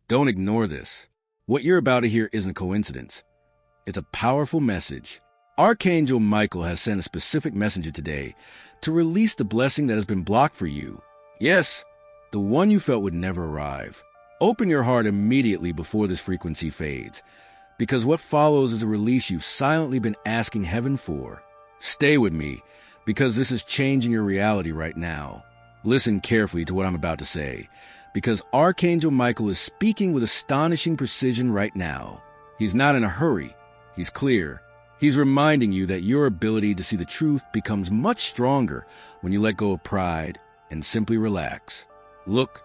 Don't ignore this. What you're about to hear isn't a coincidence. It's a powerful message. Archangel Michael has sent a specific messenger today to release the blessing that has been blocked for you. Yes, the one you felt would never arrive. Open your heart immediately before this frequency fades, because what follows is a release you've silently been asking heaven for. Stay with me, because this is changing your reality right now. Listen carefully to what I'm about to say, because Archangel Michael is speaking with astonishing precision right now. He's not in a hurry. He's clear. He's reminding you that your ability to see the truth becomes much stronger when you let go of pride and simply relax. Look,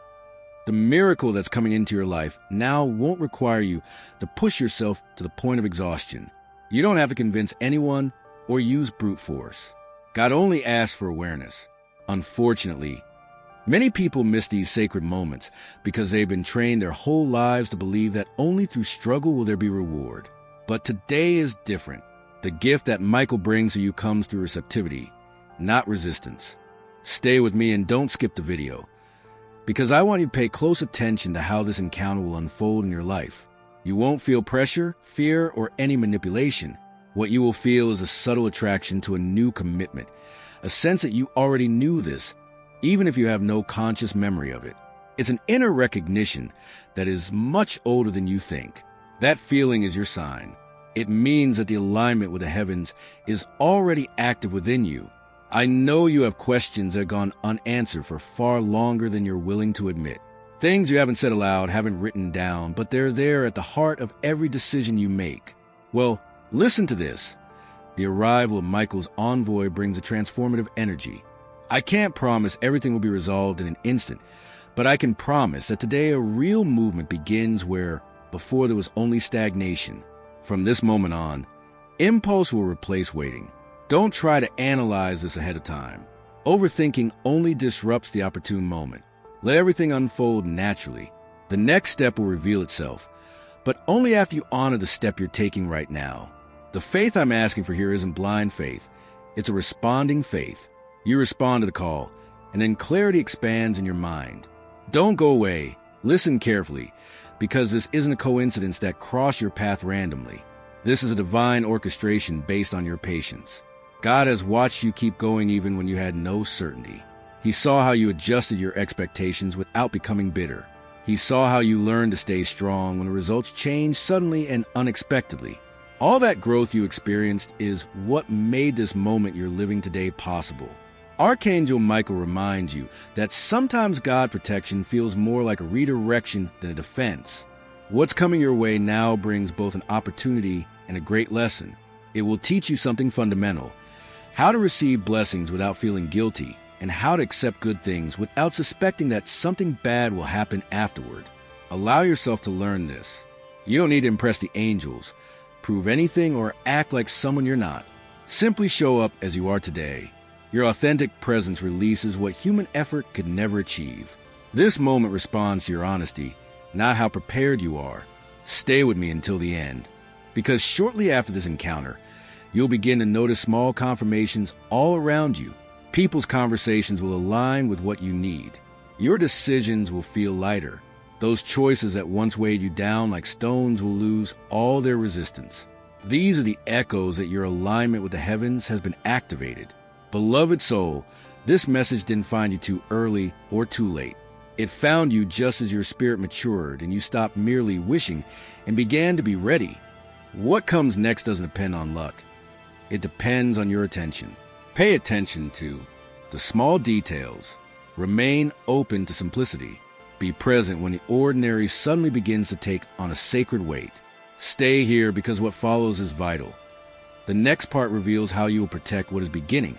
the miracle that's coming into your life now won't require you to push yourself to the point of exhaustion. You don't have to convince anyone or use brute force. God only asks for awareness. Unfortunately, many people miss these sacred moments because they've been trained their whole lives to believe that only through struggle will there be reward. But today is different. The gift that Michael brings to you comes through receptivity, not resistance. Stay with me and don't skip the video, because I want you to pay close attention to how this encounter will unfold in your life. You won't feel pressure, fear, or any manipulation. What you will feel is a subtle attraction to a new commitment, a sense that you already knew this, even if you have no conscious memory of it. It's an inner recognition that is much older than you think. That feeling is your sign. It means that the alignment with the heavens is already active within you. I know you have questions that have gone unanswered for far longer than you're willing to admit. Things you haven't said aloud, haven't written down, but they're there at the heart of every decision you make. Well, listen to this. The arrival of Michael's envoy brings a transformative energy. I can't promise everything will be resolved in an instant, but I can promise that today a real movement begins where before there was only stagnation. From this moment on, impulse will replace waiting. Don't try to analyze this ahead of time. Overthinking only disrupts the opportune moment. Let everything unfold naturally. The next step will reveal itself, but only after you honor the step you're taking right now. The faith I'm asking for here isn't blind faith. It's a responding faith. You respond to the call, and then clarity expands in your mind. Don't go away. Listen carefully, because this isn't a coincidence that crossed your path randomly. This is a divine orchestration based on your patience. God has watched you keep going even when you had no certainty. He saw how you adjusted your expectations without becoming bitter. He saw how you learned to stay strong when the results changed suddenly and unexpectedly. All that growth you experienced is what made this moment you're living today possible. Archangel Michael reminds you that sometimes God protection feels more like a redirection than a defense. What's coming your way now brings both an opportunity and a great lesson. It will teach you something fundamental: how to receive blessings without feeling guilty, and how to accept good things without suspecting that something bad will happen afterward. Allow yourself to learn this. You don't need to impress the angels, prove anything, or act like someone you're not. Simply show up as you are today. Your authentic presence releases what human effort could never achieve. This moment responds to your honesty, not how prepared you are. Stay with me until the end, because shortly after this encounter, you'll begin to notice small confirmations all around you. People's conversations will align with what you need. Your decisions will feel lighter. Those choices that once weighed you down like stones will lose all their resistance. These are the echoes that your alignment with the heavens has been activated. Beloved soul, this message didn't find you too early or too late. It found you just as your spirit matured and you stopped merely wishing and began to be ready. What comes next doesn't depend on luck. It depends on your attention. Pay attention to the small details. Remain open to simplicity. Be present when the ordinary suddenly begins to take on a sacred weight. Stay here because what follows is vital. The next part reveals how you will protect what is beginning,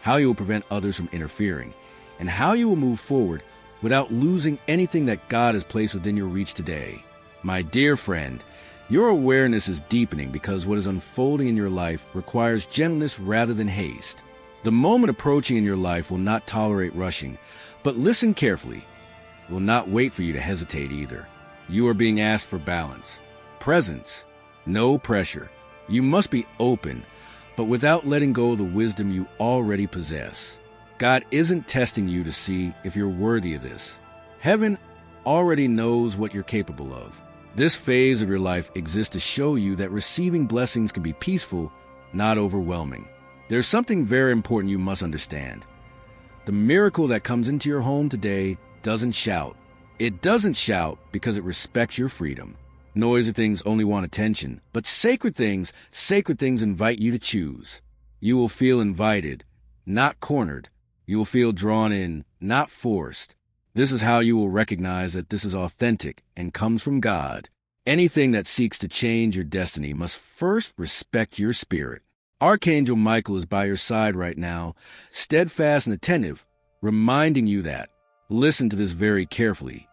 how you will prevent others from interfering, and how you will move forward without losing anything that God has placed within your reach today. My dear friend, your awareness is deepening because what is unfolding in your life requires gentleness rather than haste. The moment approaching in your life will not tolerate rushing, but listen carefully. It will not wait for you to hesitate either. You are being asked for balance, presence, no pressure. You must be open, but without letting go of the wisdom you already possess. God isn't testing you to see if you're worthy of this. Heaven already knows what you're capable of. This phase of your life exists to show you that receiving blessings can be peaceful, not overwhelming. There's something very important you must understand. The miracle that comes into your home today doesn't shout. It doesn't shout because it respects your freedom. Noisy things only want attention, but sacred things invite you to choose. You will feel invited, not cornered. You will feel drawn in, not forced. This is how you will recognize that this is authentic and comes from God. Anything that seeks to change your destiny must first respect your spirit. Archangel Michael is by your side right now, steadfast and attentive, reminding you that. Listen to this very carefully.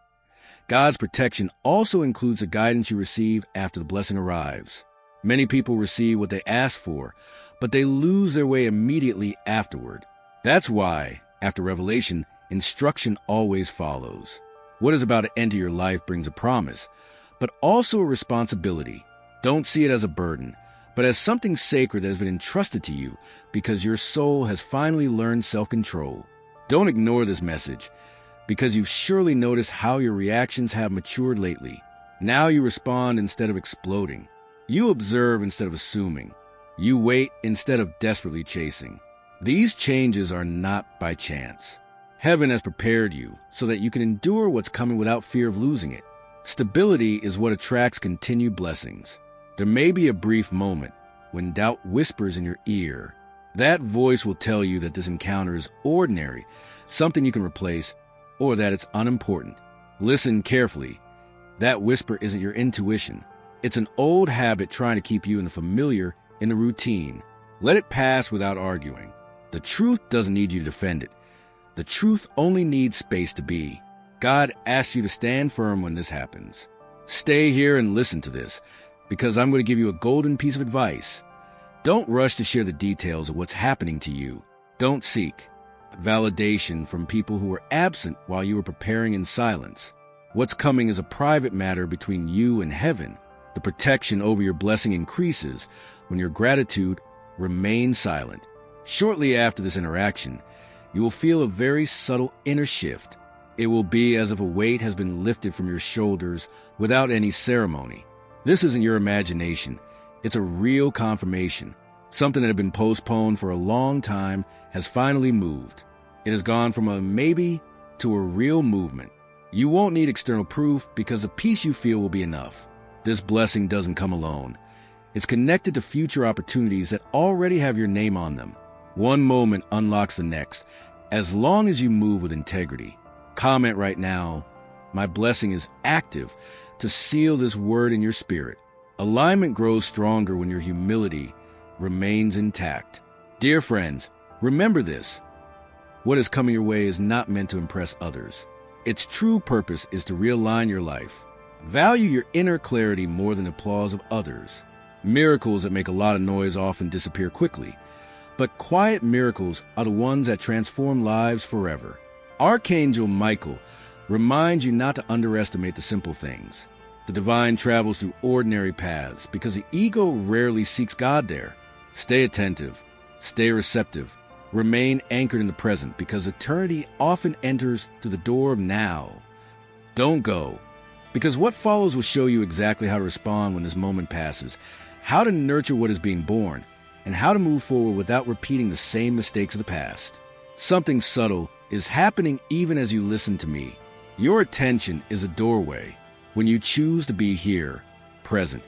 God's protection also includes the guidance you receive after the blessing arrives. Many people receive what they ask for, but they lose their way immediately afterward. That's why, after revelation, instruction always follows. What is about to enter your life brings a promise, but also a responsibility. Don't see it as a burden, but as something sacred that has been entrusted to you because your soul has finally learned self-control. Don't ignore this message, because you've surely noticed how your reactions have matured lately. Now you respond instead of exploding. You observe instead of assuming. You wait instead of desperately chasing. These changes are not by chance. Heaven has prepared you so that you can endure what's coming without fear of losing it. Stability is what attracts continued blessings. There may be a brief moment when doubt whispers in your ear. That voice will tell you that this encounter is ordinary, something you can replace, or that it's unimportant. Listen carefully. That whisper isn't your intuition. It's an old habit trying to keep you in the familiar, in the routine. Let it pass without arguing. The truth doesn't need you to defend it. The truth only needs space to be. God asks you to stand firm when this happens. Stay here and listen to this, because I'm going to give you a golden piece of advice. Don't rush to share the details of what's happening to you. Don't seek validation from people who were absent while you were preparing in silence. What's coming is a private matter between you and heaven. The protection over your blessing increases when your gratitude remains silent. Shortly after this interaction, you will feel a very subtle inner shift. It will be as if a weight has been lifted from your shoulders without any ceremony. This isn't your imagination. It's a real confirmation. Something that had been postponed for a long time has finally moved. It has gone from a maybe to a real movement. You won't need external proof because the peace you feel will be enough. This blessing doesn't come alone. It's connected to future opportunities that already have your name on them. One moment unlocks the next, as long as you move with integrity. Comment right now, "My blessing is active," to seal this word in your spirit. Alignment grows stronger when your humility remains intact. Dear friends, remember this. What is coming your way is not meant to impress others. Its true purpose is to realign your life. Value your inner clarity more than the applause of others. Miracles that make a lot of noise often disappear quickly, but quiet miracles are the ones that transform lives forever. Archangel Michael reminds you not to underestimate the simple things. The divine travels through ordinary paths because the ego rarely seeks God there. Stay attentive, stay receptive, remain anchored in the present because eternity often enters through the door of now. Don't go, because what follows will show you exactly how to respond when this moment passes, how to nurture what is being born, and how to move forward without repeating the same mistakes of the past. Something subtle is happening even as you listen to me. Your attention is a doorway. When you choose to be here, present,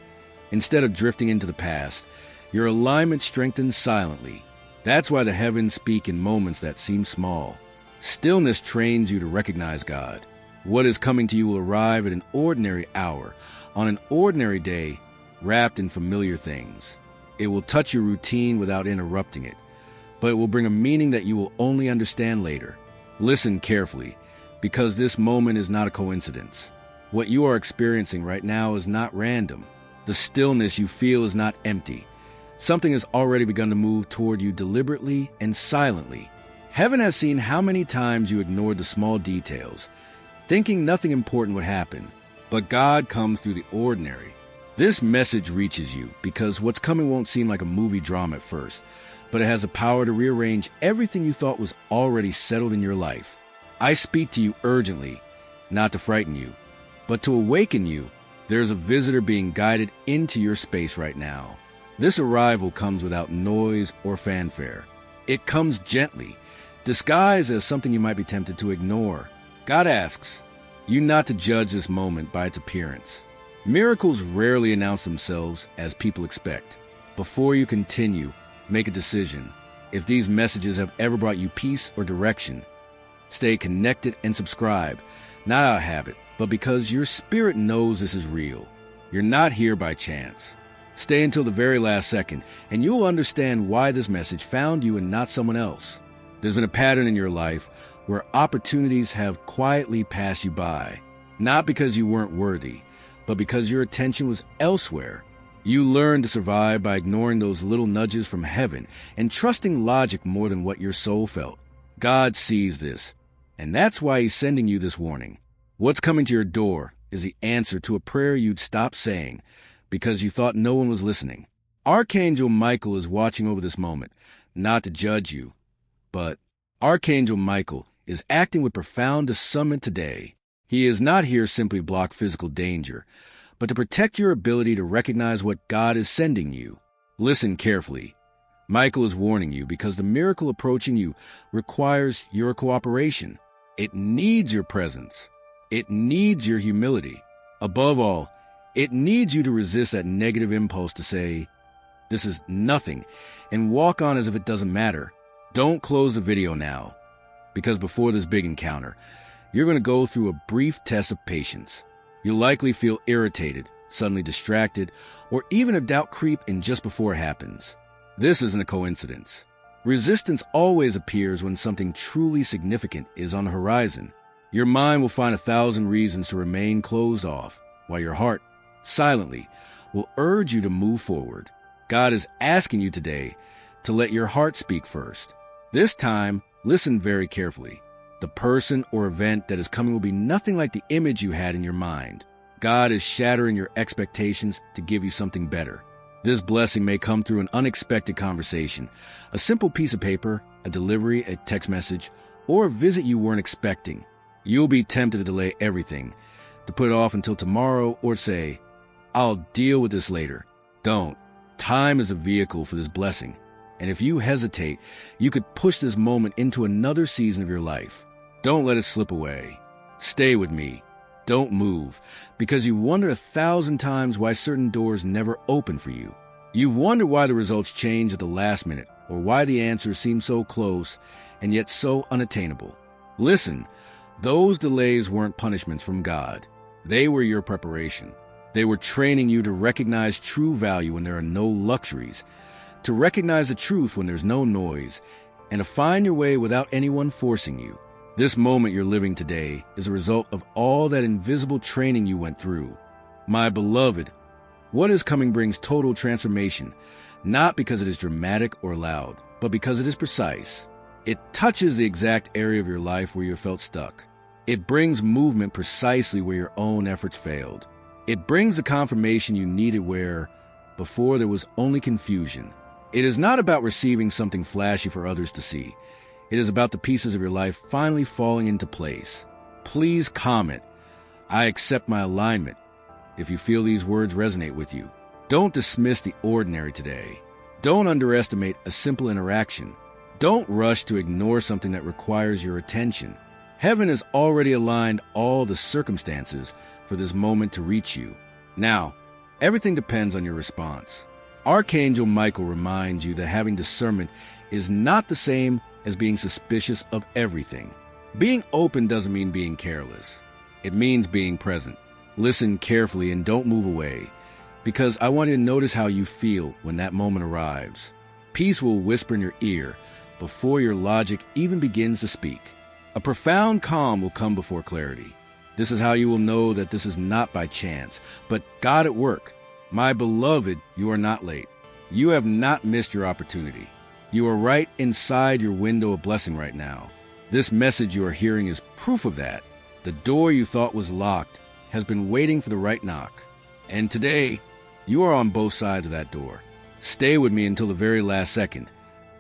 instead of drifting into the past, your alignment strengthens silently. That's why the heavens speak in moments that seem small. Stillness trains you to recognize God. What is coming to you will arrive at an ordinary hour, on an ordinary day, wrapped in familiar things. It will touch your routine without interrupting it, but it will bring a meaning that you will only understand later. Listen carefully, because this moment is not a coincidence. What you are experiencing right now is not random. The stillness you feel is not empty. Something has already begun to move toward you deliberately and silently. Heaven has seen how many times you ignored the small details, thinking nothing important would happen. But God comes through the ordinary. This message reaches you because what's coming won't seem like a movie drama at first, but it has the power to rearrange everything you thought was already settled in your life. I speak to you urgently. not to frighten you, but to awaken you. There's a visitor being guided into your space right now. This arrival comes without noise or fanfare. It comes gently, disguised as something you might be tempted to ignore. God asks you not to judge this moment by its appearance. Miracles rarely announce themselves as people expect. Before you continue, make a decision. If these messages have ever brought you peace or direction, stay connected and subscribe, not out of habit, but because your spirit knows this is real. You're not here by chance. Stay until the very last second, and you'll understand why this message found you and not someone else. There's been a pattern in your life where opportunities have quietly passed you by, not because you weren't worthy, but because your attention was elsewhere. You learned to survive by ignoring those little nudges from heaven and trusting logic more than what your soul felt. God sees this, and that's why he's sending you this warning. What's coming to your door is the answer to a prayer you'd stopped saying because you thought no one was listening. Archangel Michael is watching over this moment, not to judge you, but Archangel Michael is acting with profound discernment today. He is not here simply to block physical danger, but to protect your ability to recognize what God is sending you. Listen carefully. Michael is warning you because the miracle approaching you requires your cooperation. It needs your presence. It needs your humility. Above all, it needs you to resist that negative impulse to say, "This is nothing," and walk on as if it doesn't matter. Don't close the video now, because before this big encounter, you're going to go through a brief test of patience. You'll likely feel irritated, suddenly distracted, or even have doubt creep in just before it happens. This isn't a coincidence. Resistance always appears when something truly significant is on the horizon. Your mind will find 1,000 reasons to remain closed off, while your heart, silently, will urge you to move forward. God is asking you today to let your heart speak first. This time, listen very carefully. The person or event that is coming will be nothing like the image you had in your mind. God is shattering your expectations to give you something better. This blessing may come through an unexpected conversation, a simple piece of paper, a delivery, a text message, or a visit you weren't expecting. You'll be tempted to delay everything, to put it off until tomorrow, or say, "I'll deal with this later." Don't. Time is a vehicle for this blessing, and if you hesitate, you could push this moment into another season of your life. Don't let it slip away. Stay with me. Don't move, because you wonder 1,000 times why certain doors never open for you. You've wondered why the results change at the last minute, or why the answers seem so close and yet so unattainable. Listen, those delays weren't punishments from God. They were your preparation. They were training you to recognize true value when there are no luxuries, to recognize the truth when there's no noise, and to find your way without anyone forcing you. This moment you're living today is a result of all that invisible training you went through. My beloved, what is coming brings total transformation, not because it is dramatic or loud, but because it is precise. It touches the exact area of your life where you felt stuck. It brings movement precisely where your own efforts failed. It brings the confirmation you needed where, before, there was only confusion. It is not about receiving something flashy for others to see. It is about the pieces of your life finally falling into place. Please comment, "I accept my alignment," if you feel these words resonate with you. Don't dismiss the ordinary today. Don't underestimate a simple interaction. Don't rush to ignore something that requires your attention. Heaven has already aligned all the circumstances for this moment to reach you. Now, everything depends on your response. Archangel Michael reminds you that having discernment is not the same as being suspicious of everything. Being open doesn't mean being careless. It means being present. Listen carefully and don't move away, because I want you to notice how you feel when that moment arrives. Peace will whisper in your ear before your logic even begins to speak. A profound calm will come before clarity. This is how you will know that this is not by chance, but God at work. My beloved, you are not late. You have not missed your opportunity. You are right inside your window of blessing right now. This message you are hearing is proof of that. The door you thought was locked has been waiting for the right knock. And today, you are on both sides of that door. Stay with me until the very last second,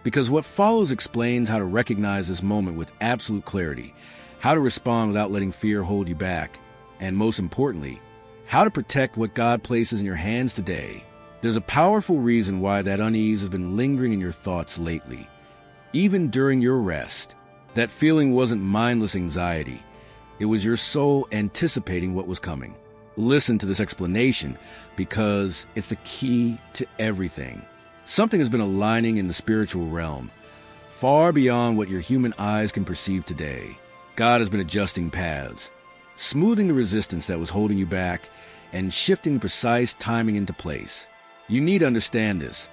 because what follows explains how to recognize this moment with absolute clarity, how to respond without letting fear hold you back, and most importantly, how to protect what God places in your hands today. There's a powerful reason why that unease has been lingering in your thoughts lately. Even during your rest, that feeling wasn't mindless anxiety. It was your soul anticipating what was coming. Listen to this explanation because it's the key to everything. Something has been aligning in the spiritual realm, far beyond what your human eyes can perceive today. God has been adjusting paths, smoothing the resistance that was holding you back, and shifting precise timing into place. You need to understand this.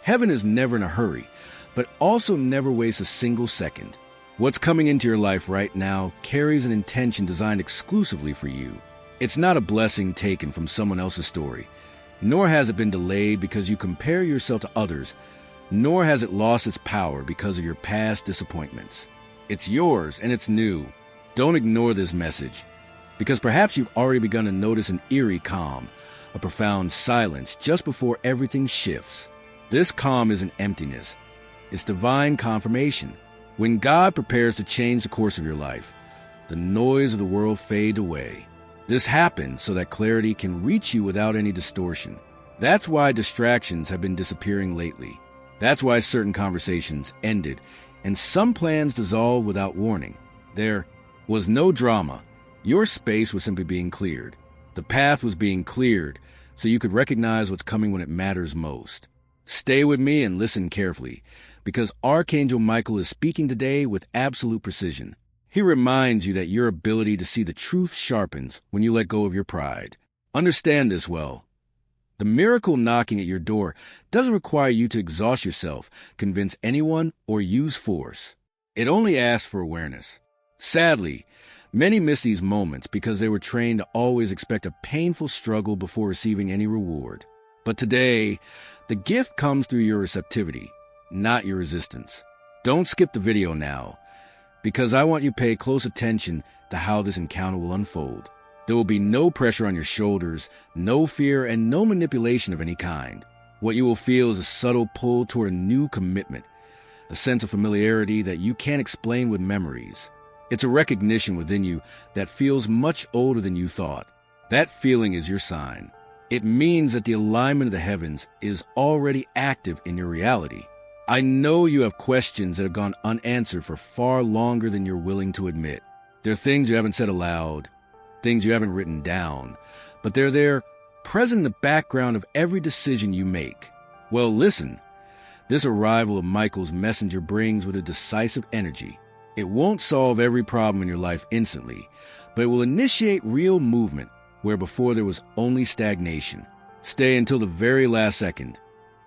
Heaven is never in a hurry, but also never wastes a single second. What's coming into your life right now carries an intention designed exclusively for you. It's not a blessing taken from someone else's story, nor has it been delayed because you compare yourself to others, nor has it lost its power because of your past disappointments. It's yours and it's new. Don't ignore this message, because perhaps you've already begun to notice an eerie calm, a profound silence just before everything shifts. This calm isn't emptiness. It's divine confirmation. When God prepares to change the course of your life, the noise of the world fades away. This happens so that clarity can reach you without any distortion. That's why distractions have been disappearing lately. That's why certain conversations ended and some plans dissolved without warning. There was no drama. Your space was simply being cleared. The path was being cleared so you could recognize what's coming when it matters most. Stay with me and listen carefully, because Archangel Michael is speaking today with absolute precision. He reminds you that your ability to see the truth sharpens when you let go of your pride. Understand this well. The miracle knocking at your door doesn't require you to exhaust yourself, convince anyone, or use force. It only asks for awareness. Sadly, many miss these moments because they were trained to always expect a painful struggle before receiving any reward. But today, the gift comes through your receptivity, not your resistance. Don't skip the video now, because I want you to pay close attention to how this encounter will unfold. There will be no pressure on your shoulders, no fear, and no manipulation of any kind. What you will feel is a subtle pull toward a new commitment, a sense of familiarity that you can't explain with memories. It's a recognition within you that feels much older than you thought. That feeling is your sign. It means that the alignment of the heavens is already active in your reality. I know you have questions that have gone unanswered for far longer than you're willing to admit. There are things you haven't said aloud, things you haven't written down, but they're there, present in the background of every decision you make. Well, listen, this arrival of Michael's messenger brings with a decisive energy. It won't solve every problem in your life instantly, but it will initiate real movement where before there was only stagnation. Stay until the very last second,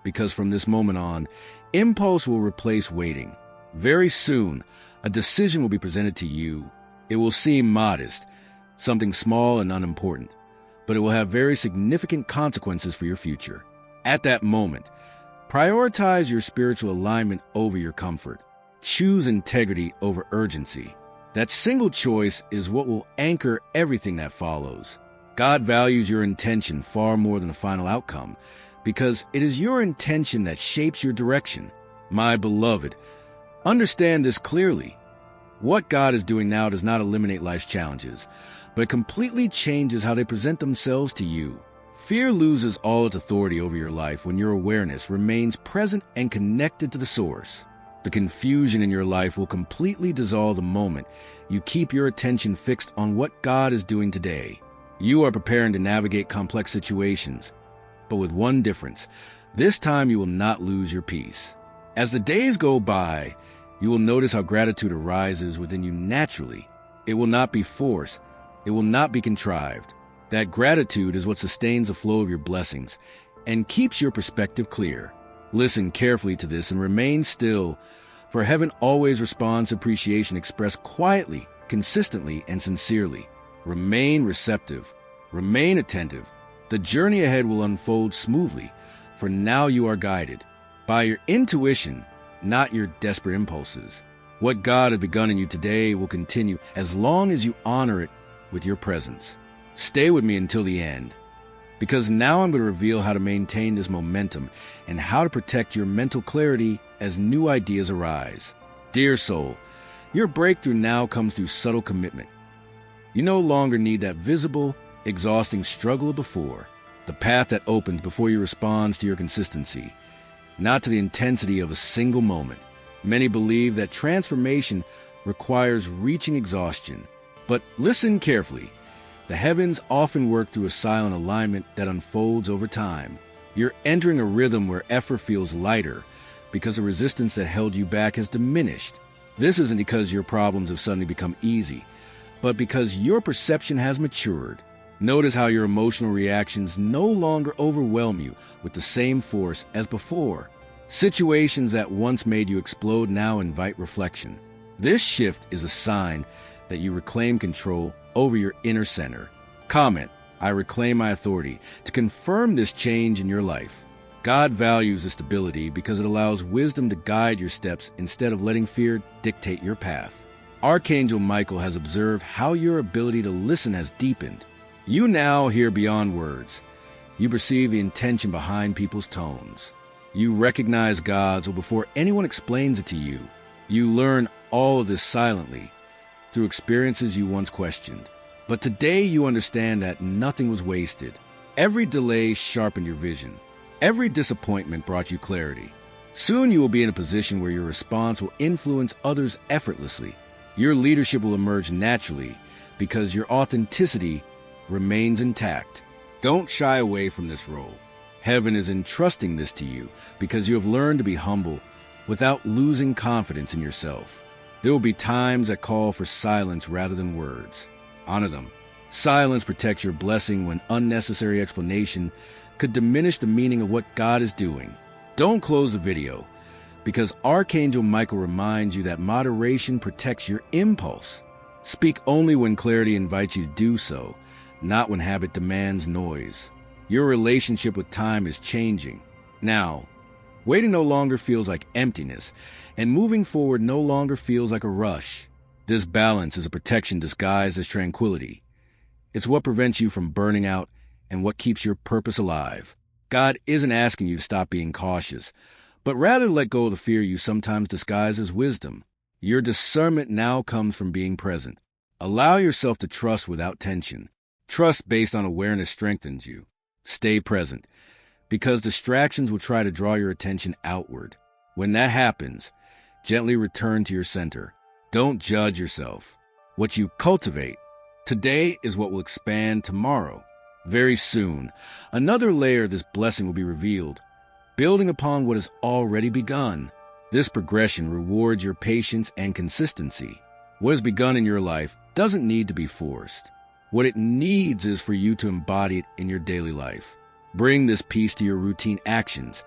because from this moment on, impulse will replace waiting. Very soon, a decision will be presented to you. It will seem modest, something small and unimportant, but it will have very significant consequences for your future. At that moment, prioritize your spiritual alignment over your comfort. Choose integrity over urgency. That single choice is what will anchor everything that follows. God values your intention far more than the final outcome, because it is your intention that shapes your direction. My beloved, understand this clearly. What God is doing now does not eliminate life's challenges, but completely changes how they present themselves to you. Fear loses all its authority over your life when your awareness remains present and connected to the source. The confusion in your life will completely dissolve the moment you keep your attention fixed on what God is doing today. You are preparing to navigate complex situations, but with one difference. This time you will not lose your peace. As the days go by, you will notice how gratitude arises within you naturally. It will not be forced. It will not be contrived. That gratitude is what sustains the flow of your blessings and keeps your perspective clear. Listen carefully to this and remain still, for heaven always responds to appreciation expressed quietly, consistently, and sincerely. Remain receptive. Remain attentive. The journey ahead will unfold smoothly, for now you are guided by your intuition, not your desperate impulses. What God has begun in you today will continue as long as you honor it with your presence. Stay with me until the end, because now I'm going to reveal how to maintain this momentum and how to protect your mental clarity as new ideas arise. Dear soul, Your breakthrough now comes through subtle commitment. You no longer need that visible, exhausting struggle of before, the path that opens before you responds to your consistency, not to the intensity of a single moment. Many believe that transformation requires reaching exhaustion. But listen carefully. The heavens often work through a silent alignment that unfolds over time. You're entering a rhythm where effort feels lighter because the resistance that held you back has diminished. This isn't because your problems have suddenly become easy, but because your perception has matured. Notice how your emotional reactions no longer overwhelm you with the same force as before. Situations that once made you explode now invite reflection. This shift is a sign that you reclaim control over your inner center. Comment, "I reclaim my authority," to confirm this change in your life. God values this stability because it allows wisdom to guide your steps instead of letting fear dictate your path. Archangel Michael has observed how your ability to listen has deepened. You now hear beyond words. You perceive the intention behind people's tones. You recognize God's will before anyone explains it to you. You learn all of this silently through experiences you once questioned. But today you understand that nothing was wasted. Every delay sharpened your vision. Every disappointment brought you clarity. Soon you will be in a position where your response will influence others effortlessly. Your leadership will emerge naturally because your authenticity remains intact. Don't shy away from this role. Heaven is entrusting this to you because you have learned to be humble without losing confidence in yourself. There will be times that call for silence rather than words. Honor them. Silence protects your blessing when unnecessary explanation could diminish the meaning of what God is doing. Don't close the video because Archangel Michael reminds you that moderation protects your impulse. Speak only when clarity invites you to do so, not when habit demands noise. Your relationship with time is changing. Now, waiting no longer feels like emptiness, and moving forward no longer feels like a rush. This balance is a protection disguised as tranquility. It's what prevents you from burning out and what keeps your purpose alive. God isn't asking you to stop being cautious, but rather let go of the fear you sometimes disguise as wisdom. Your discernment now comes from being present. Allow yourself to trust without tension. Trust based on awareness strengthens you. Stay present, because distractions will try to draw your attention outward. When that happens, gently return to your center. Don't judge yourself. What you cultivate today is what will expand tomorrow. Very soon, another layer of this blessing will be revealed, building upon what has already begun. This progression rewards your patience and consistency. What has begun in your life doesn't need to be forced. What it needs is for you to embody it in your daily life. Bring this peace to your routine actions,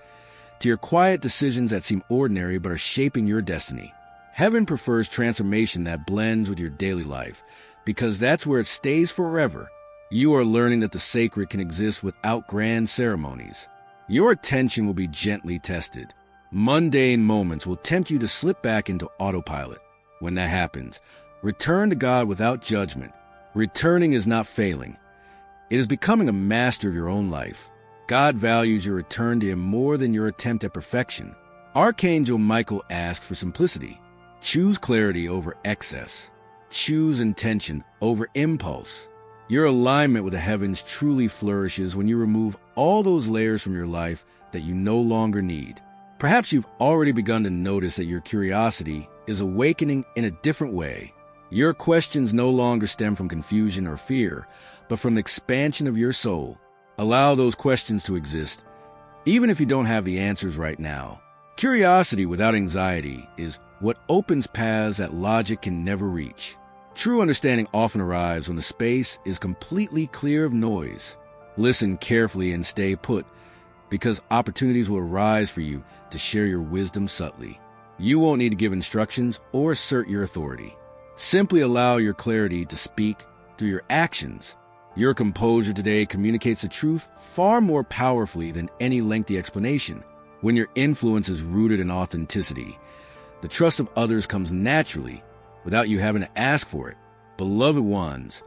to your quiet decisions that seem ordinary but are shaping your destiny. Heaven prefers transformation that blends with your daily life, because that's where it stays forever. You are learning that the sacred can exist without grand ceremonies. Your attention will be gently tested. Mundane moments will tempt you to slip back into autopilot. When that happens, return to God without judgment. Returning is not failing. It is becoming a master of your own life. God values your return to Him more than your attempt at perfection. Archangel Michael asked for simplicity. Choose clarity over excess. Choose intention over impulse. Your alignment with the heavens truly flourishes when you remove all those layers from your life that you no longer need. Perhaps you've already begun to notice that your curiosity is awakening in a different way. Your questions no longer stem from confusion or fear, but from the expansion of your soul. Allow those questions to exist, even if you don't have the answers right now. Curiosity without anxiety is what opens paths that logic can never reach. True understanding often arrives when the space is completely clear of noise. Listen carefully and stay put, because opportunities will arise for you to share your wisdom subtly. You won't need to give instructions or assert your authority. Simply allow your clarity to speak through your actions. Your composure today communicates the truth far more powerfully than any lengthy explanation. When your influence is rooted in authenticity, the trust of others comes naturally without you having to ask for it. Beloved ones,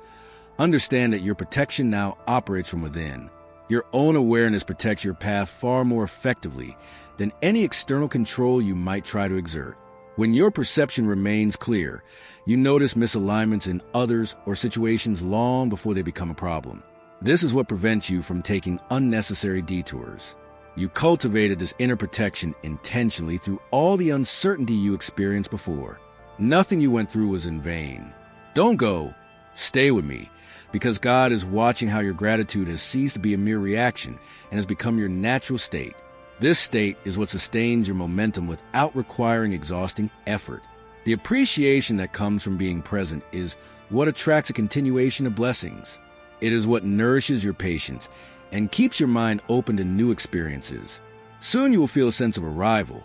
understand that your protection now operates from within. Your own awareness protects your path far more effectively than any external control you might try to exert. When your perception remains clear, you notice misalignments in others or situations long before they become a problem. This is what prevents you from taking unnecessary detours. You cultivated this inner protection intentionally through all the uncertainty you experienced before. Nothing you went through was in vain. Don't go. Stay with me, because God is watching how your gratitude has ceased to be a mere reaction and has become your natural state. This state is what sustains your momentum without requiring exhausting effort. The appreciation that comes from being present is what attracts a continuation of blessings. It is what nourishes your patience and keeps your mind open to new experiences. Soon you will feel a sense of arrival,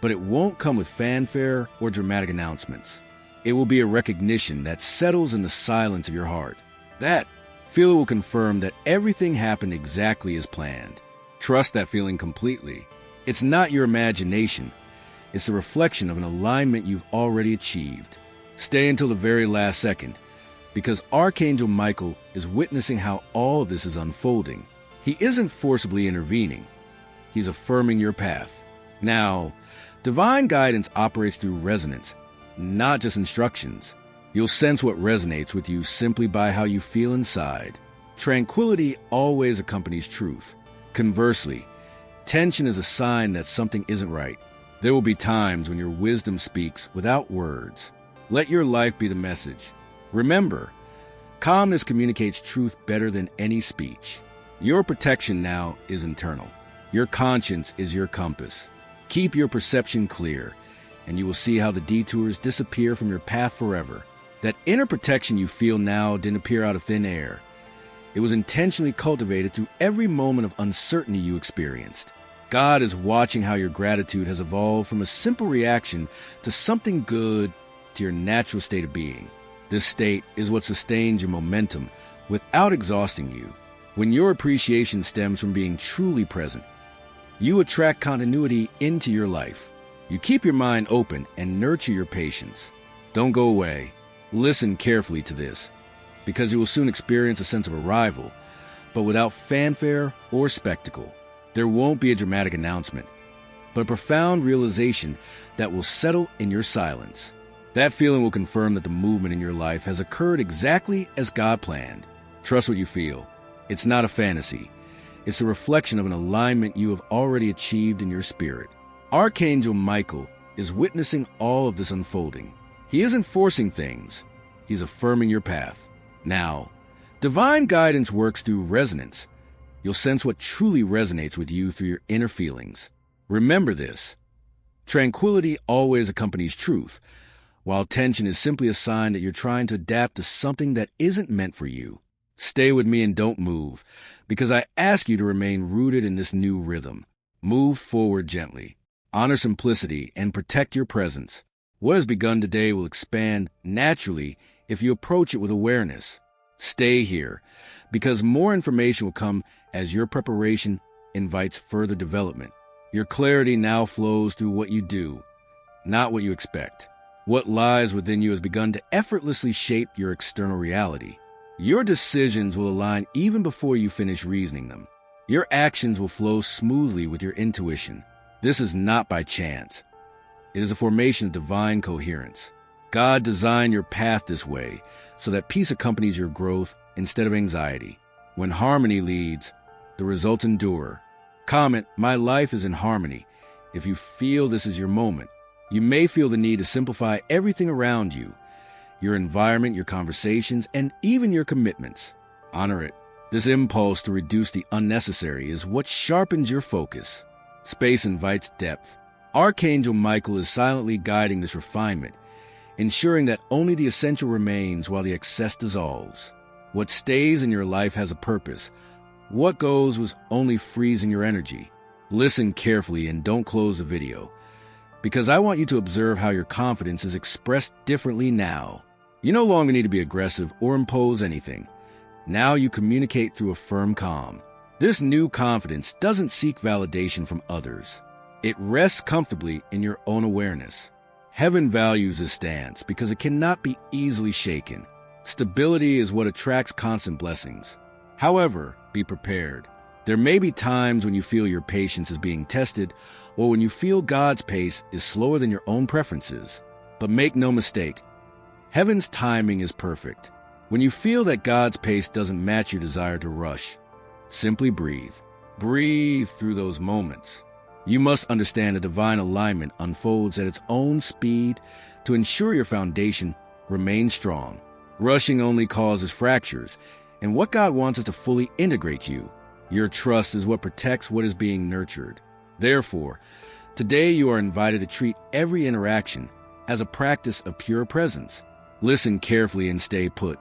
but it won't come with fanfare or dramatic announcements. It will be a recognition that settles in the silence of your heart. That feeling will confirm that everything happened exactly as planned. Trust that feeling completely. It's not your imagination. It's a reflection of an alignment you've already achieved. Stay until the very last second, because Archangel Michael is witnessing how all of this is unfolding. He isn't forcibly intervening. He's affirming your path. Now, divine guidance operates through resonance, not just instructions. You'll sense what resonates with you simply by how you feel inside. Tranquility always accompanies truth. Conversely, tension is a sign that something isn't right. There will be times when your wisdom speaks without words. Let your life be the message. Remember, calmness communicates truth better than any speech. Your protection now is internal. Your conscience is your compass. Keep your perception clear, and you will see how the detours disappear from your path forever. That inner protection you feel now didn't appear out of thin air. It was intentionally cultivated through every moment of uncertainty you experienced. God is watching how your gratitude has evolved from a simple reaction to something good, to your natural state of being. This state is what sustains your momentum without exhausting you. When your appreciation stems from being truly present, you attract continuity into your life. You keep your mind open and nurture your patience. Don't go away. Listen carefully to this, because you will soon experience a sense of arrival, but without fanfare or spectacle. There won't be a dramatic announcement, but a profound realization that will settle in your silence. That feeling will confirm that the movement in your life has occurred exactly as God planned. Trust what you feel. It's not a fantasy. It's a reflection of an alignment you have already achieved in your spirit. Archangel Michael is witnessing all of this unfolding. He isn't forcing things. He's affirming your path. Now, divine guidance works through resonance. You'll sense what truly resonates with you through your inner feelings. Remember this. Tranquility always accompanies truth, while tension is simply a sign that you're trying to adapt to something that isn't meant for you. Stay with me and don't move, because I ask you to remain rooted in this new rhythm. Move forward gently. Honor simplicity and protect your presence. What has begun today will expand naturally if you approach it with awareness. Stay here, because more information will come as your preparation invites further development. Your clarity now flows through what you do, not what you expect. What lies within you has begun to effortlessly shape your external reality. Your decisions will align even before you finish reasoning them. Your actions will flow smoothly with your intuition. This is not by chance. It is a formation of divine coherence. God designed your path this way so that peace accompanies your growth instead of anxiety. When harmony leads, the results endure. Comment, "My life is in harmony," if you feel this is your moment. You may feel the need to simplify everything around you, your environment, your conversations, and even your commitments. Honor it. This impulse to reduce the unnecessary is what sharpens your focus. Space invites depth. Archangel Michael is silently guiding this refinement, ensuring that only the essential remains while the excess dissolves. What stays in your life has a purpose. What goes was only freezing your energy. Listen carefully and don't close the video, because I want you to observe how your confidence is expressed differently now. You no longer need to be aggressive or impose anything. Now you communicate through a firm calm. This new confidence doesn't seek validation from others. It rests comfortably in your own awareness. Heaven values this stance because it cannot be easily shaken. Stability is what attracts constant blessings. However, be prepared. There may be times when you feel your patience is being tested, or when you feel God's pace is slower than your own preferences. But make no mistake, heaven's timing is perfect. When you feel that God's pace doesn't match your desire to rush, simply breathe. Breathe through those moments. You must understand a divine alignment unfolds at its own speed to ensure your foundation remains strong. Rushing only causes fractures, and what God wants is to fully integrate you. Your trust is what protects what is being nurtured. Therefore, today you are invited to treat every interaction as a practice of pure presence. Listen carefully and stay put,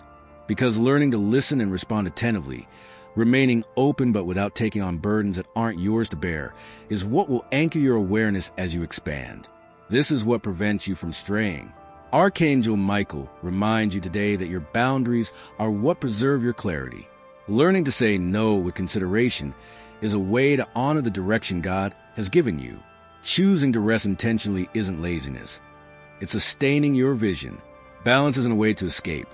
because learning to listen and respond attentively, remaining open but without taking on burdens that aren't yours to bear, is what will anchor your awareness as you expand. This is what prevents you from straying. Archangel Michael reminds you today that your boundaries are what preserve your clarity. Learning to say no with consideration is a way to honor the direction God has given you. Choosing to rest intentionally isn't laziness. It's sustaining your vision. Balance isn't a way to escape.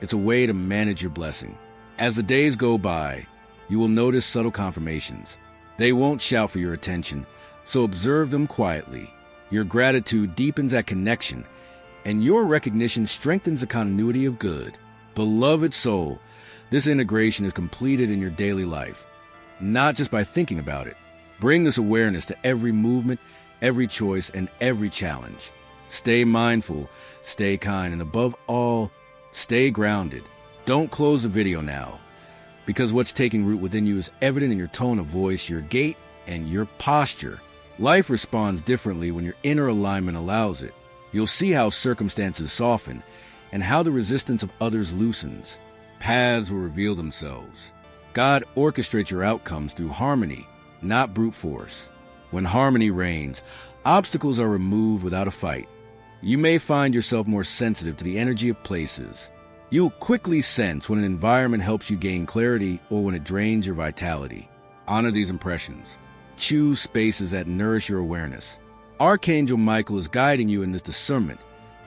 It's a way to manage your blessing. As the days go by, you will notice subtle confirmations. They won't shout for your attention, so observe them quietly. Your gratitude deepens that connection, and your recognition strengthens the continuity of good. Beloved soul, this integration is completed in your daily life, not just by thinking about it. Bring this awareness to every movement, every choice, and every challenge. Stay mindful, stay kind, and above all, stay grounded. Don't close the video now, because what's taking root within you is evident in your tone of voice, your gait, and your posture. Life responds differently when your inner alignment allows it. You'll see how circumstances soften and how the resistance of others loosens. Paths will reveal themselves. God orchestrates your outcomes through harmony, not brute force. When harmony reigns, obstacles are removed without a fight. You may find yourself more sensitive to the energy of places. You'll quickly sense when an environment helps you gain clarity or when it drains your vitality. Honor these impressions. Choose spaces that nourish your awareness. Archangel Michael is guiding you in this discernment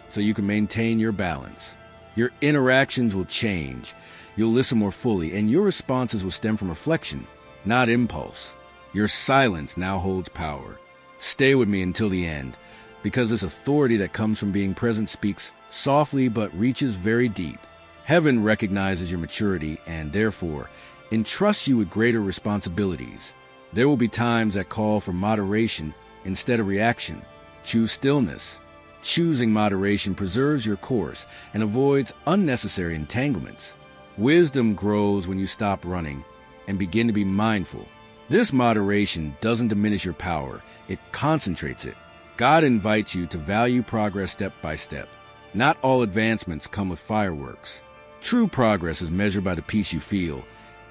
so you can maintain your balance. Your interactions will change. You'll listen more fully, and your responses will stem from reflection, not impulse. Your silence now holds power. Stay with me until the end, because this authority that comes from being present speaks softly but reaches very deep. Heaven recognizes your maturity and, therefore, entrusts you with greater responsibilities. There will be times that call for moderation instead of reaction. Choose stillness. Choosing moderation preserves your course and avoids unnecessary entanglements. Wisdom grows when you stop running and begin to be mindful. This moderation doesn't diminish your power, it concentrates it. God invites you to value progress step by step. Not all advancements come with fireworks. True progress is measured by the peace you feel,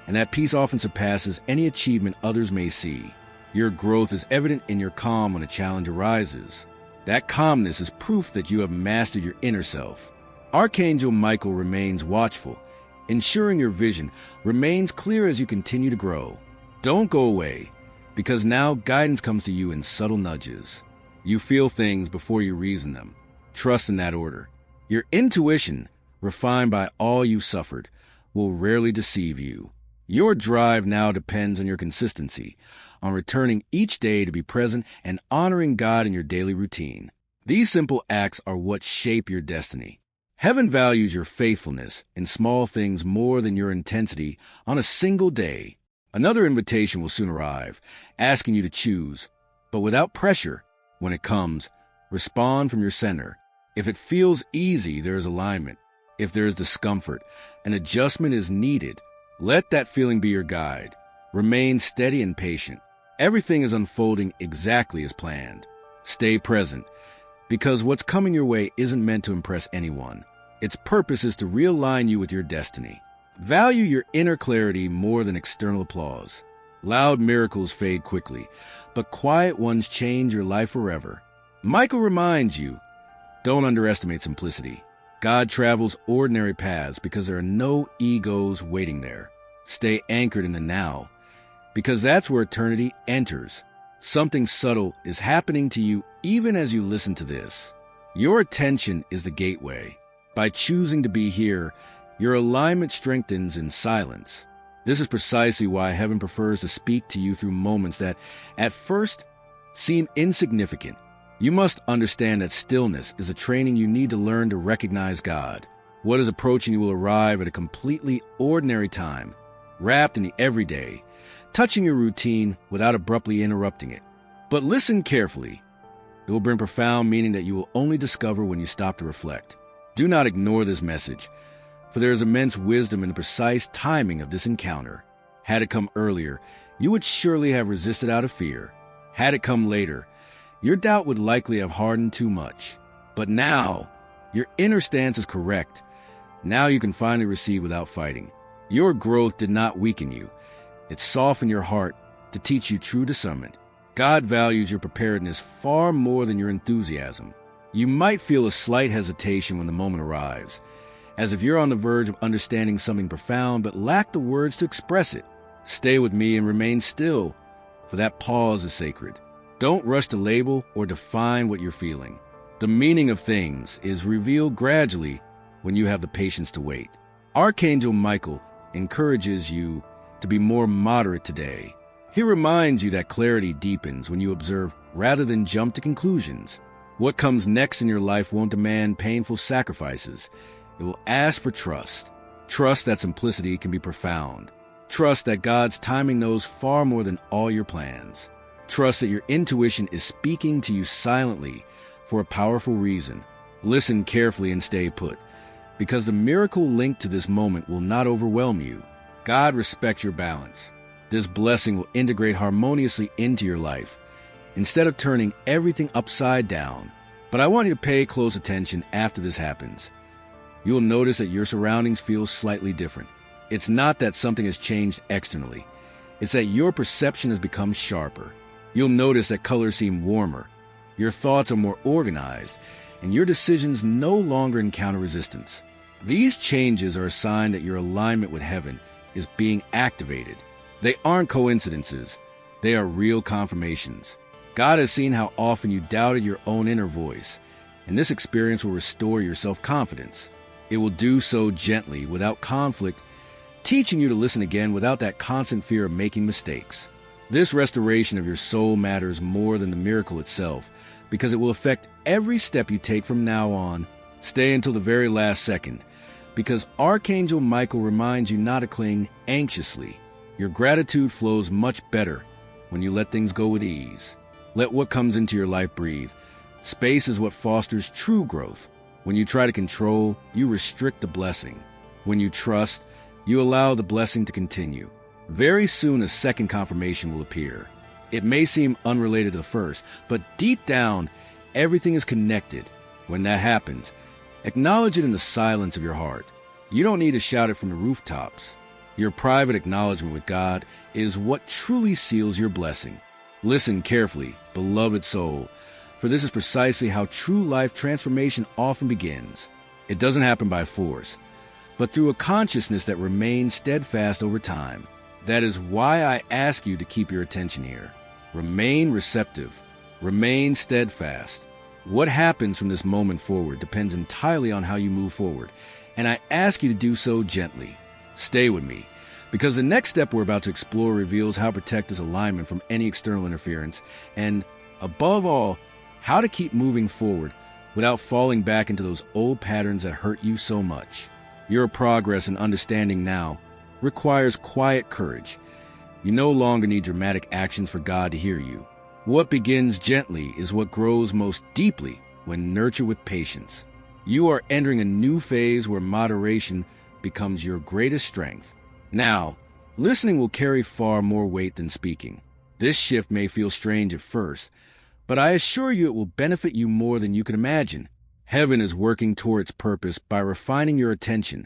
and that peace often surpasses any achievement others may see. Your growth is evident in your calm when a challenge arises. That calmness is proof that you have mastered your inner self. Archangel Michael remains watchful, ensuring your vision remains clear as you continue to grow. Don't go away, because now guidance comes to you in subtle nudges. You feel things before you reason them. Trust in that order. Your intuition, refined by all you've suffered, will rarely deceive you. Your drive now depends on your consistency, on returning each day to be present and honoring God in your daily routine. These simple acts are what shape your destiny. Heaven values your faithfulness in small things more than your intensity on a single day. Another invitation will soon arrive, asking you to choose, but without pressure. When it comes, respond from your center. If it feels easy, there is alignment. If there is discomfort, an adjustment is needed. Let that feeling be your guide. Remain steady and patient. Everything is unfolding exactly as planned. Stay present, because what's coming your way isn't meant to impress anyone. Its purpose is to realign you with your destiny. Value your inner clarity more than external applause. Loud miracles fade quickly, but quiet ones change your life forever. Michael reminds you, don't underestimate simplicity. God travels ordinary paths because there are no egos waiting there. Stay anchored in the now, because that's where eternity enters. Something subtle is happening to you even as you listen to this. Your attention is the gateway. By choosing to be here, your alignment strengthens in silence. This is precisely why heaven prefers to speak to you through moments that, at first, seem insignificant. You must understand that stillness is a training you need to learn to recognize God. What is approaching you will arrive at a completely ordinary time, wrapped in the everyday, touching your routine without abruptly interrupting it. But listen carefully. It will bring profound meaning that you will only discover when you stop to reflect. Do not ignore this message, for there is immense wisdom in the precise timing of this encounter. Had it come earlier, you would surely have resisted out of fear. Had it come later, your doubt would likely have hardened too much. But now, your inner stance is correct. Now you can finally receive without fighting. Your growth did not weaken you. It softened your heart to teach you true discernment. God values your preparedness far more than your enthusiasm. You might feel a slight hesitation when the moment arrives, as if you're on the verge of understanding something profound but lack the words to express it. Stay with me and remain still, for that pause is sacred. Don't rush to label or define what you're feeling. The meaning of things is revealed gradually when you have the patience to wait. Archangel Michael encourages you to be more moderate today. He reminds you that clarity deepens when you observe rather than jump to conclusions. What comes next in your life won't demand painful sacrifices. It will ask for trust. Trust that simplicity can be profound. Trust that God's timing knows far more than all your plans. Trust that your intuition is speaking to you silently for a powerful reason. Listen carefully and stay put, because the miracle linked to this moment will not overwhelm you. God respects your balance. This blessing will integrate harmoniously into your life, instead of turning everything upside down. But I want you to pay close attention after this happens. You will notice that your surroundings feel slightly different. It's not that something has changed externally. It's that your perception has become sharper. You'll notice that colors seem warmer, your thoughts are more organized, and your decisions no longer encounter resistance. These changes are a sign that your alignment with heaven is being activated. They aren't coincidences. They are real confirmations. God has seen how often you doubted your own inner voice, and this experience will restore your self-confidence. It will do so gently, without conflict, teaching you to listen again without that constant fear of making mistakes. This restoration of your soul matters more than the miracle itself, because it will affect every step you take from now on. Stay until the very last second, because Archangel Michael reminds you not to cling anxiously. Your gratitude flows much better when you let things go with ease. Let what comes into your life breathe. Space is what fosters true growth. When you try to control, you restrict the blessing. When you trust, you allow the blessing to continue. Very soon a second confirmation will appear. It may seem unrelated to the first, but deep down, everything is connected. When that happens, acknowledge it in the silence of your heart. You don't need to shout it from the rooftops. Your private acknowledgement with God is what truly seals your blessing. Listen carefully, beloved soul, for this is precisely how true life transformation often begins. It doesn't happen by force, but through a consciousness that remains steadfast over time. That is why I ask you to keep your attention here. Remain receptive. Remain steadfast. What happens from this moment forward depends entirely on how you move forward, and I ask you to do so gently. Stay with me, because the next step we're about to explore reveals how to protect this alignment from any external interference, and, above all, how to keep moving forward without falling back into those old patterns that hurt you so much. Your progress and understanding now requires quiet courage. You no longer need dramatic actions for God to hear you. What begins gently is what grows most deeply when nurtured with patience. You are entering a new phase where moderation becomes your greatest strength. Now, listening will carry far more weight than speaking. This shift may feel strange at first, but I assure you it will benefit you more than you can imagine. Heaven is working toward its purpose by refining your attention,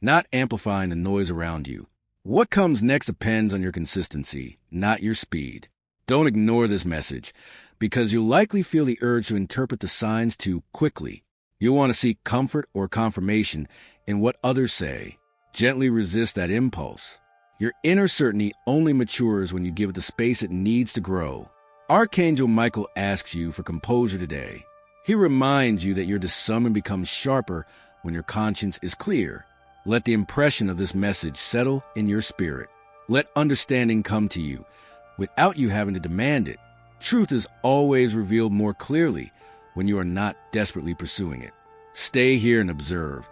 not amplifying the noise around you. What comes next depends on your consistency, not your speed. Don't ignore this message, because you'll likely feel the urge to interpret the signs too quickly. You'll want to seek comfort or confirmation in what others say. Gently resist that impulse. Your inner certainty only matures when you give it the space it needs to grow. Archangel Michael asks you for composure today. He reminds you that your discernment becomes sharper when your conscience is clear. Let the impression of this message settle in your spirit. Let understanding come to you without you having to demand it. Truth is always revealed more clearly when you are not desperately pursuing it. Stay here and observe,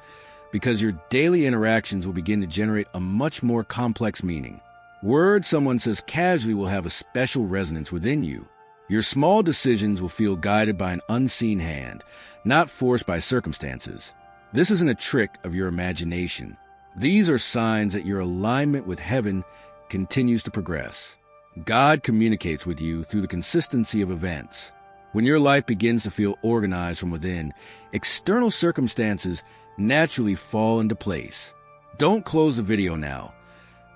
because your daily interactions will begin to generate a much more complex meaning. Words someone says casually will have a special resonance within you. Your small decisions will feel guided by an unseen hand, not forced by circumstances. This isn't a trick of your imagination. These are signs that your alignment with heaven continues to progress. God communicates with you through the consistency of events. When your life begins to feel organized from within, external circumstances naturally fall into place. Don't close the video now,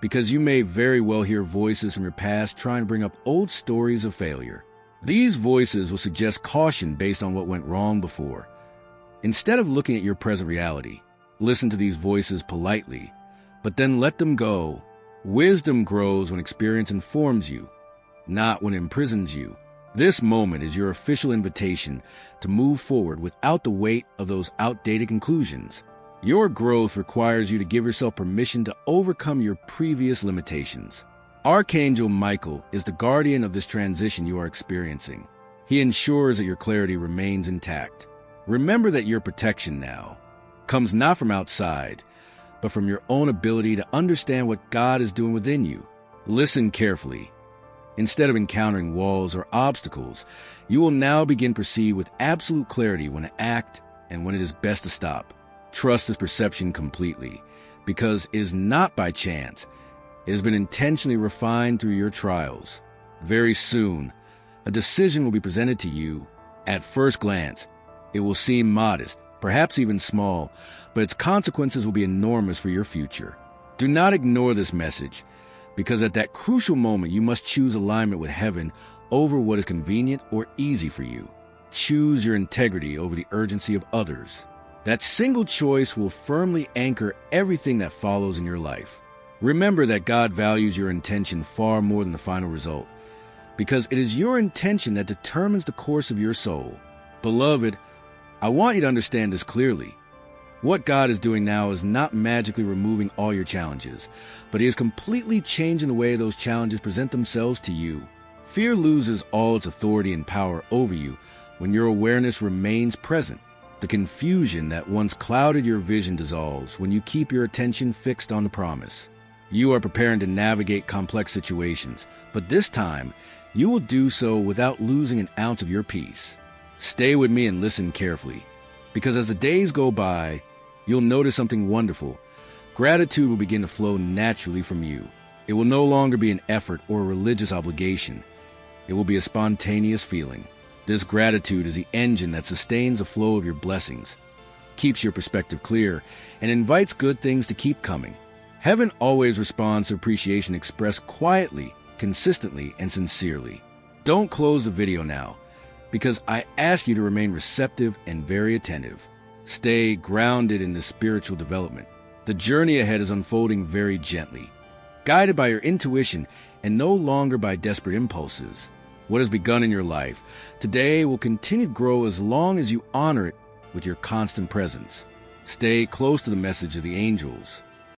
because you may very well hear voices from your past trying to bring up old stories of failure. These voices will suggest caution based on what went wrong before. Instead of looking at your present reality, listen to these voices politely, but then let them go. Wisdom grows when experience informs you, not when it imprisons you. This moment is your official invitation to move forward without the weight of those outdated conclusions. Your growth requires you to give yourself permission to overcome your previous limitations. Archangel Michael is the guardian of this transition you are experiencing. He ensures that your clarity remains intact. Remember that your protection now comes not from outside, but from your own ability to understand what God is doing within you. Listen carefully. Instead of encountering walls or obstacles, you will now begin to perceive with absolute clarity when to act and when it is best to stop. Trust this perception completely, because it is not by chance. It has been intentionally refined through your trials. Very soon, a decision will be presented to you. At first glance, it will seem modest, perhaps even small, but its consequences will be enormous for your future. Do not ignore this message, because at that crucial moment, you must choose alignment with heaven over what is convenient or easy for you. Choose your integrity over the urgency of others. That single choice will firmly anchor everything that follows in your life. Remember that God values your intention far more than the final result, because it is your intention that determines the course of your soul. Beloved, I want you to understand this clearly. What God is doing now is not magically removing all your challenges, but He is completely changing the way those challenges present themselves to you. Fear loses all its authority and power over you when your awareness remains present. The confusion that once clouded your vision dissolves when you keep your attention fixed on the promise. You are preparing to navigate complex situations, but this time, you will do so without losing an ounce of your peace. Stay with me and listen carefully, because as the days go by, you'll notice something wonderful. Gratitude will begin to flow naturally from you. It will no longer be an effort or a religious obligation. It will be a spontaneous feeling. This gratitude is the engine that sustains the flow of your blessings, keeps your perspective clear, and invites good things to keep coming. Heaven always responds to appreciation expressed quietly, consistently, and sincerely. Don't close the video now, because I ask you to remain receptive and very attentive. Stay grounded in this spiritual development. The journey ahead is unfolding very gently, guided by your intuition and no longer by desperate impulses. What has begun in your life today will continue to grow as long as you honor it with your constant presence. Stay close to the message of the angels.